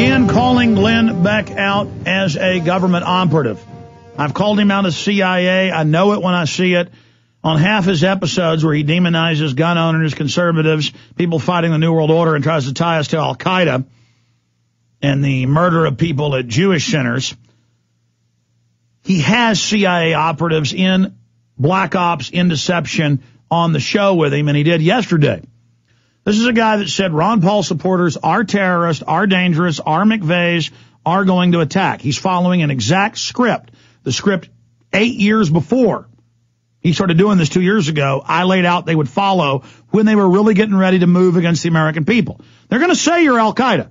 again calling Glenn Beck out as a government operative. I've called him out as CIA. I know it when I see it. On half his episodes where he demonizes gun owners, conservatives, people fighting the New World Order, and tries to tie us to Al-Qaeda and the murder of people at Jewish centers, he has CIA operatives in Black Ops, in Deception on the show with him, and he did yesterday. This is a guy that said Ron Paul supporters are terrorists, are dangerous, are McVeighs, are going to attack. He's following an exact script, the script 8 years before he started doing this 2 years ago. I laid out they would follow when they were really getting ready to move against the American people. They're going to say you're Al-Qaeda.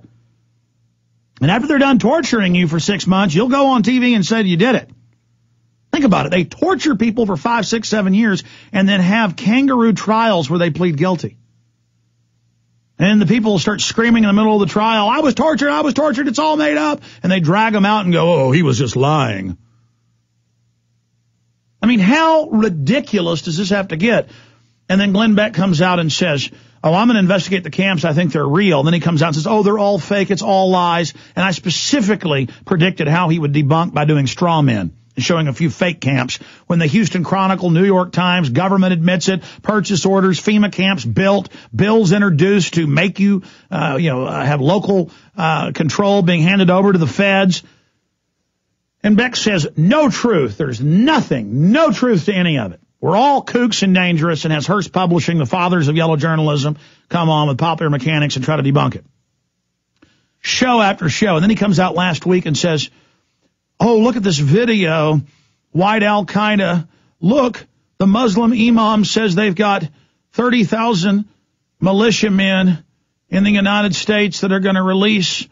And after they're done torturing you for 6 months, you'll go on TV and say you did it. Think about it. They torture people for 5, 6, 7 years and then have kangaroo trials where they plead guilty. And the people start screaming in the middle of the trial, I was tortured, it's all made up. And they drag them out and go, oh, he was just lying. I mean, how ridiculous does this have to get? And then Glenn Beck comes out and says, oh, I'm going to investigate the camps. I think they're real. And then he comes out and says, oh, they're all fake. It's all lies. And I specifically predicted how he would debunk by doing straw men and showing a few fake camps. When the Houston Chronicle, New York Times, government admits it, purchase orders, FEMA camps built, bills introduced to make you, have local control being handed over to the feds. And Beck says, no truth. There's nothing, no truth to any of it. We're all kooks and dangerous, and has Hearst Publishing, the fathers of yellow journalism, come on with popular mechanics and try to debunk it. Show after show. And then he comes out last week and says, oh, look at this video. White Al-Qaeda. Look, the Muslim imam says they've got 30,000 militiamen in the United States that are going to release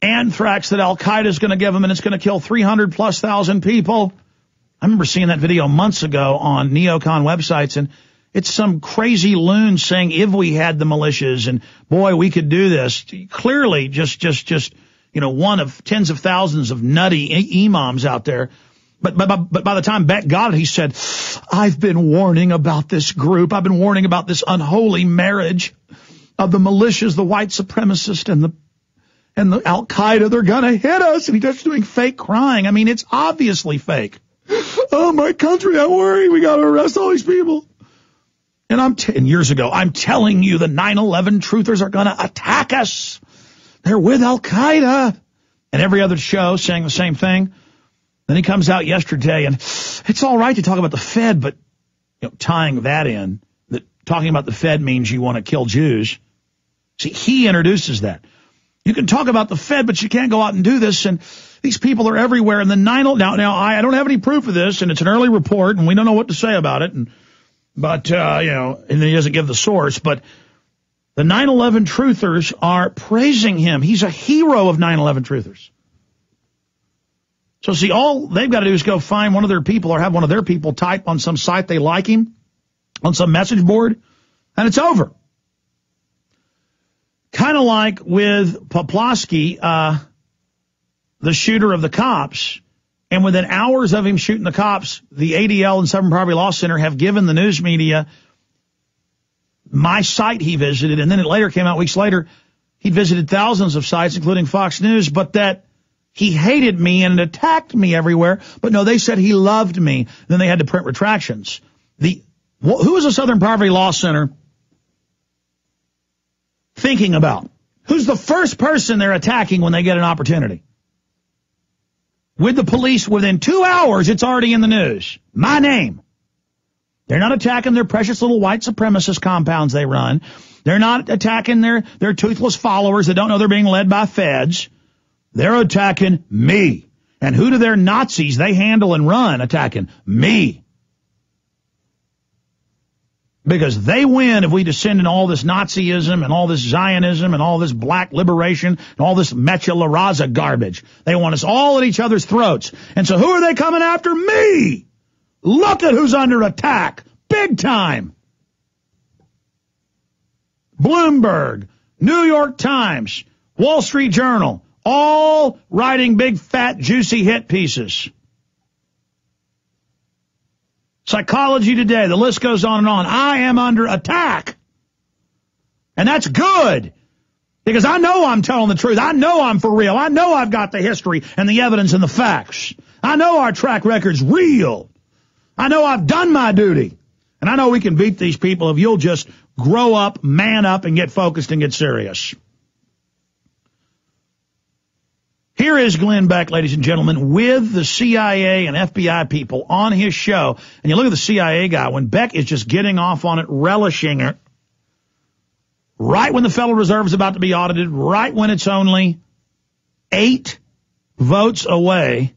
anthrax that Al-Qaeda is going to give them, and it's going to kill 300,000+ people. I remember seeing that video months ago on neocon websites, and it's some crazy loon saying if we had the militias, and boy, we could do this. Clearly just one of tens of thousands of nutty imams out there. But by the time Beck got it, he said, I've been warning about this group. I've been warning about this unholy marriage of the militias, the white supremacists, and the Al-Qaeda. They're going to hit us. And he starts doing fake crying. I mean, it's obviously fake. Oh, my country, I worry. We got to arrest all these people. And 10 years ago, I'm telling you the 9/11 truthers are going to attack us. They're with Al-Qaeda. And every other show saying the same thing. Then he comes out yesterday, and it's all right to talk about the Fed, but tying that in, that talking about the Fed means you want to kill Jews. See, he introduces that. You can talk about the Fed, but you can't go out and do this, and these people are everywhere. And the now I don't have any proof of this, and it's an early report, and we don't know what to say about it. But and then he doesn't give the source. But the 9/11 truthers are praising him. He's a hero of 9/11 truthers. So see, all they've got to do is go find one of their people or have one of their people type on some site they like him, on some message board, and it's over. Kind of like with Poplawski, the shooter of the cops, and within hours of him shooting the cops, the ADL and Southern Poverty Law Center have given the news media my site he visited, and then it later came out weeks later, he'd visited thousands of sites, including Fox News, but that he hated me and attacked me everywhere. But no, they said he loved me. Then they had to print retractions. Who is the Southern Poverty Law Center thinking about? Who's the first person they're attacking when they get an opportunity? With the police, within 2 hours, it's already in the news. My name. They're not attacking their precious little white supremacist compounds they run. They're not attacking their toothless followers that don't know they're being led by feds. They're attacking me. And who do their Nazis they handle and run attacking? Me. Because they win if we descend into all this Nazism and all this Zionism and all this black liberation and all this Mecha La Raza garbage. They want us all at each other's throats. And so who are they coming after? Me! Look at who's under attack. Big time. Bloomberg, New York Times, Wall Street Journal, all writing big, fat, juicy hit pieces. Psychology Today, the list goes on and on. I am under attack. And that's good. Because I know I'm telling the truth. I know I'm for real. I know I've got the history and the evidence and the facts. I know our track record's real. I know I've done my duty. And I know we can beat these people if you'll just grow up, man up, and get focused and get serious. Here is Glenn Beck, ladies and gentlemen, with the CIA and FBI people on his show. And you look at the CIA guy, when Beck is just getting off on it, relishing it, right when the Federal Reserve is about to be audited, right when it's only 8 votes away,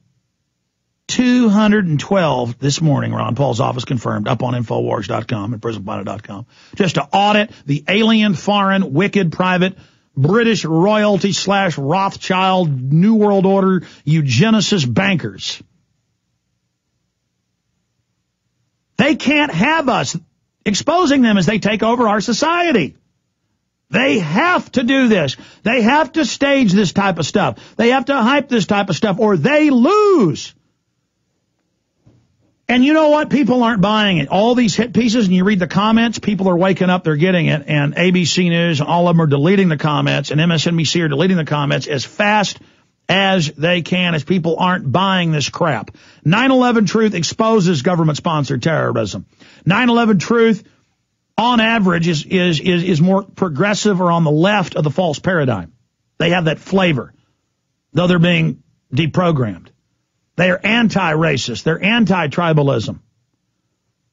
212 this morning, Ron Paul's office confirmed, up on Infowars.com and PrisonPlanet.com, just to audit the alien, foreign, wicked, private, British royalty / Rothschild, New World Order, eugenicist bankers. They can't have us exposing them as they take over our society. They have to do this. They have to stage this type of stuff. They have to hype this type of stuff, or they lose. And you know what? People aren't buying it. All these hit pieces, and you read the comments, people are waking up, they're getting it, and ABC News, all of them are deleting the comments, and MSNBC are deleting the comments as fast as they can, as people aren't buying this crap. 9/11 Truth exposes government-sponsored terrorism. 9/11 Truth, on average, is more progressive or on the left of the false paradigm. They have that flavor, though they're being deprogrammed. They are anti-racist. They're anti-tribalism.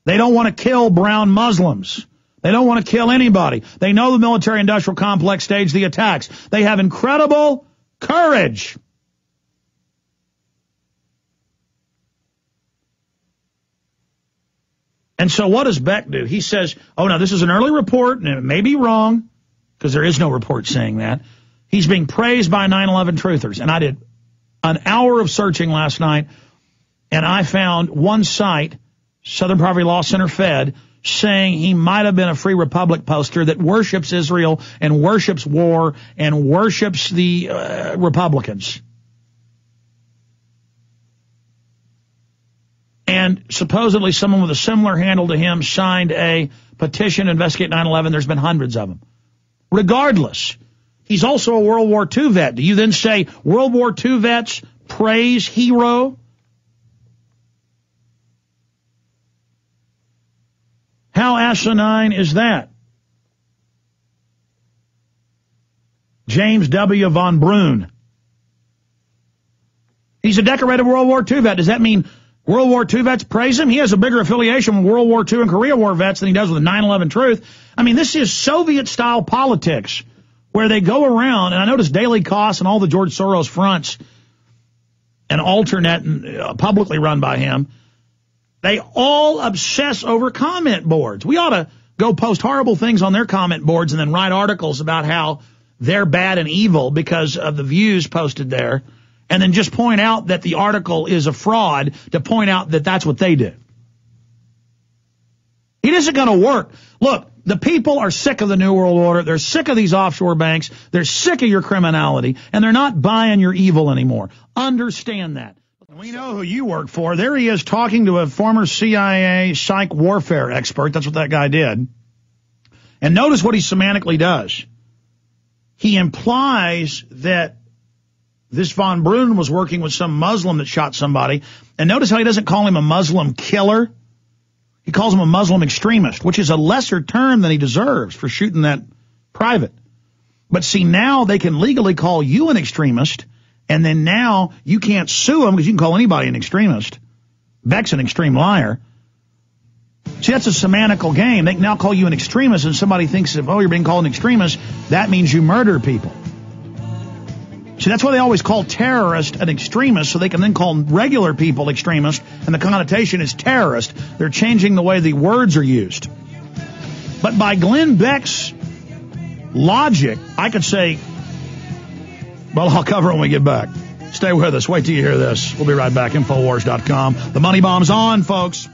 They don't want to kill brown Muslims. They don't want to kill anybody. They know the military-industrial complex staged the attacks. They have incredible courage. And so what does Beck do? He says, oh, no, this is an early report, and it may be wrong, because there is no report saying that. He's being praised by 9/11 truthers. And I did an hour of searching last night, and I found one site, Southern Poverty Law Center Fed, saying he might have been a Free Republic poster that worships Israel and worships war and worships the Republicans. And supposedly someone with a similar handle to him signed a petition to investigate 9/11. There's been hundreds of them. Regardless, he's also a World War II vet. Do you then say World War II vets praise hero? How asinine is that? James W. von Brunn. He's a decorated World War II vet. Does that mean World War II vets praise him? He has a bigger affiliation with World War II and Korea War vets than he does with the 9/11 Truth. I mean, this is Soviet-style politics, where they go around, and I notice Daily Kos and all the George Soros fronts, and alternate and publicly run by him, they all obsess over comment boards. We ought to go post horrible things on their comment boards and then write articles about how they're bad and evil because of the views posted there, and then just point out that the article is a fraud to point out that that's what they did. It isn't going to work. Look, the people are sick of the New World Order. They're sick of these offshore banks. They're sick of your criminality, and they're not buying your evil anymore. Understand that. We know who you work for. There he is talking to a former CIA psych warfare expert. That's what that guy did. And notice what he semantically does. He implies that this von Brunn was working with some Muslim that shot somebody. And notice how he doesn't call him a Muslim killer. He calls him a Muslim extremist, which is a lesser term than he deserves for shooting that private. But see, now they can legally call you an extremist, and then now you can't sue them because you can call anybody an extremist. Beck's an extreme liar. See, that's a semantical game. They can now call you an extremist, and somebody thinks if, oh, you're being called an extremist, that means you murder people. See, that's why they always call terrorist an extremist, so they can then call regular people extremists, and the connotation is terrorist. They're changing the way the words are used. But by Glenn Beck's logic, I could say, well, I'll cover it when we get back. Stay with us. Wait till you hear this. We'll be right back. Infowars.com. The money bomb's on, folks.